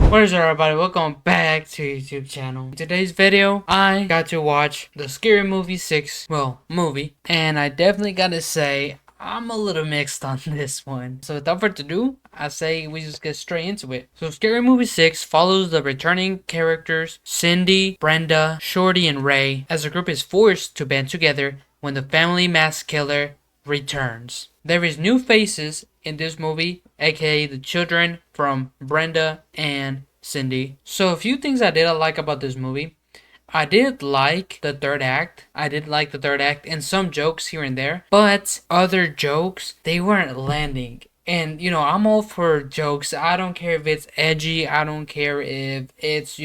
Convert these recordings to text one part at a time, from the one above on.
What is up, everybody? Welcome back to YouTube channel. In today's video, I got to watch the Scary Movie 6, movie, and I definitely gotta say, I'm a little mixed on this one. So without further ado, I say we just get straight into it. So Scary Movie 6 follows the returning characters Cindy, Brenda, Shorty, and Ray as the group is forced to band together when the family mass killer returns. There is new faces in this movie, aka the children from Brenda and Cindy. So a few things I did like about this movie. I did like the third act. And some jokes here and there, but other jokes, they weren't landing. And I'm all for jokes. I don't care if it's edgy. I don't care if it's,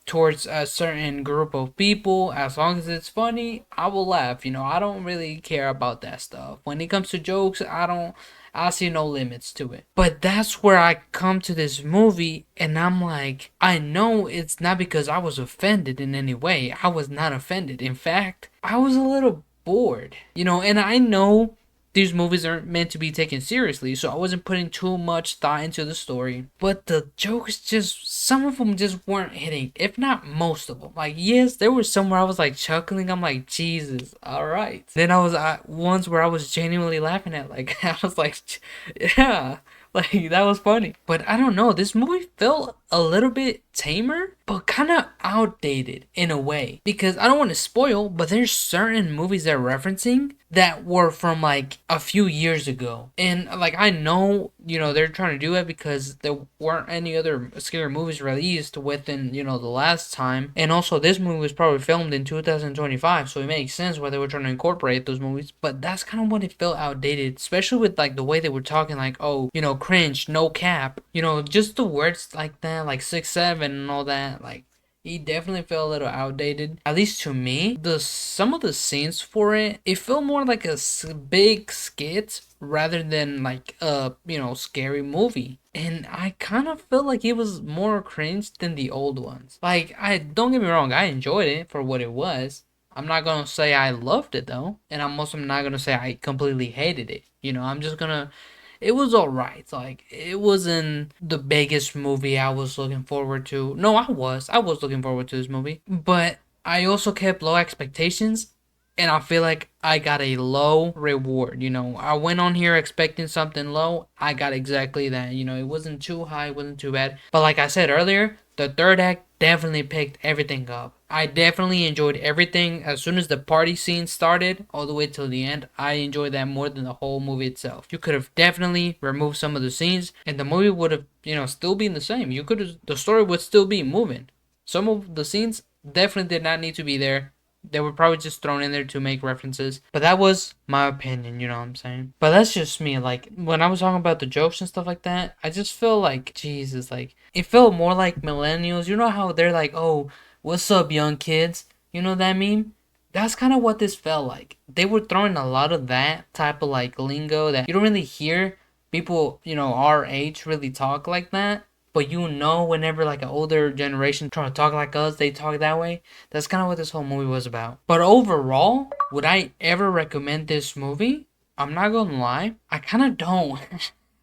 towards a certain group of people. As long as it's funny, I will laugh. I don't really care about that stuff. When it comes to jokes, I see no limits to it. But that's where I come to this movie and I'm like, I know it's not because I was offended in any way. I was not offended. In fact, I was a little bored. And I know these movies aren't meant to be taken seriously, so I wasn't putting too much thought into the story. But the jokes some of them just weren't hitting, if not most of them. Like, yes, there was some where I was like chuckling. I'm like, Jesus, alright. Then I was ones where I was genuinely laughing at, like, I was like, yeah. Like, that was funny. But I don't know, this movie felt a little bit tamer, but kind of outdated in a way. Because I don't want to spoil, but there's certain movies they're referencing that were from like a few years ago. And like, I know, they're trying to do it because there weren't any other scary movies released within, the last time. And also, this movie was probably filmed in 2025, so it makes sense why they were trying to incorporate those movies. But that's kind of what it felt outdated, especially with like the way they were talking, like, oh, cringe, no cap, just the words like that, like 6'7" and all that, like, he definitely felt a little outdated, at least to me. Some of the scenes for it felt more like a big skit rather than like a scary movie. And I kind of felt like it was more cringe than the old ones. Like, I don't get me wrong, I enjoyed it for what it was. I'm not gonna say I loved it though, and I'm also not gonna say I completely hated it. I'm just gonna, it was alright. Like, it wasn't the biggest movie I was looking forward to. No, I was looking forward to this movie, but I also kept low expectations, and I feel like I got a low reward. I went on here expecting something low. I got exactly that. It wasn't too high, it wasn't too bad. But like I said earlier, the third act definitely picked everything up. I definitely enjoyed everything. As soon as the party scene started, all the way till the end, I enjoyed that more than the whole movie itself. You could have definitely removed some of the scenes, and the movie would have, still been the same. The story would still be moving. Some of the scenes definitely did not need to be there. They were probably just thrown in there to make references. But that was my opinion, you know what I'm saying? But that's just me. Like, when I was talking about the jokes and stuff like that, I just feel like, Jesus, like, it felt more like millennials. You know how they're like, oh, what's up, young kids? You know that meme? That's kind of what this felt like. They were throwing a lot of that type of, like, lingo that you don't really hear people, our age really talk like that. But whenever like an older generation trying to talk like us, they talk that way. That's kind of what this whole movie was about. But overall, would I ever recommend this movie? I'm not gonna lie, I kind of don't.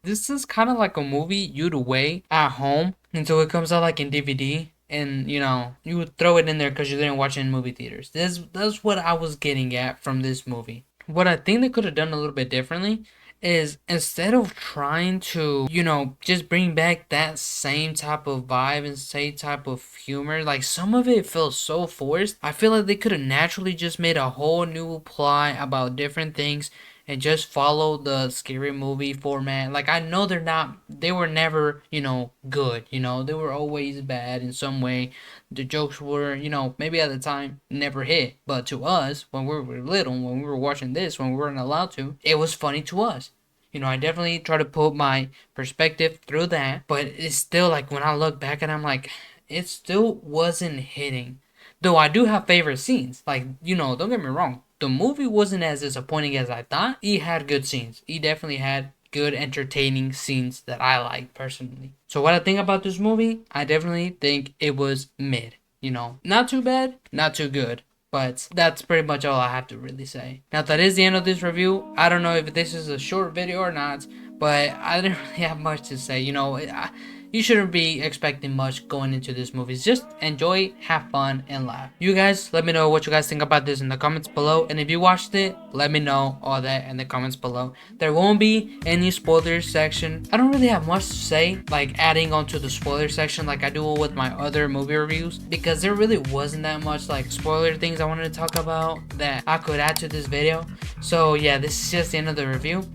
This is kind of like a movie you'd wait at home until it comes out like in DVD, and you would throw it in there because you didn't watch it in movie theaters. That's what I was getting at from this movie. What I think they could have done a little bit differently is, instead of trying to, just bring back that same type of vibe and same type of humor, like, some of it feels so forced. I feel like they could have naturally just made a whole new plot about different things and just follow the scary movie format. Like, I know they were never, good, they were always bad in some way. The jokes were, maybe at the time never hit, but to us, when we were little, when we were watching this, when we weren't allowed to, it was funny to us. I definitely try to put my perspective through that, but it's still like, when I look back at it, I'm like, it still wasn't hitting. Though I do have favorite scenes. Like, don't get me wrong, the movie wasn't as disappointing as I thought. It had good scenes. It definitely had good, entertaining scenes that I liked personally. So what I think about this movie, I definitely think it was mid. Not too bad, not too good. But that's pretty much all I have to really say. Now, that is the end of this review. I don't know if this is a short video or not, but I didn't really have much to say. you shouldn't be expecting much going into this movie. Just enjoy, have fun, and laugh. You guys, let me know what you guys think about this in the comments below. And if you watched it, let me know all that in the comments below. There won't be any spoilers section. I don't really have much to say, like adding on to the spoiler section like I do with my other movie reviews, because there really wasn't that much like spoiler things I wanted to talk about that I could add to this video. So yeah, this is just the end of the review.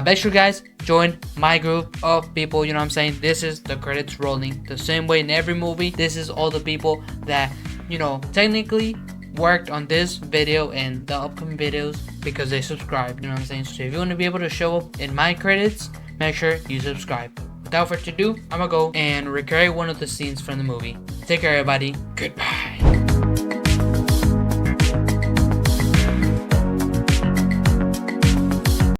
Make sure guys join my group of people, you know what I'm saying? This is the credits rolling the same way in every movie. This is all the people that, you know, technically worked on this video and the upcoming videos because they subscribed, you know what I'm saying? So if you want to be able to show up in my credits, make sure you subscribe. Without further ado, I'm gonna go and recreate one of the scenes from the movie. Take care everybody. Goodbye.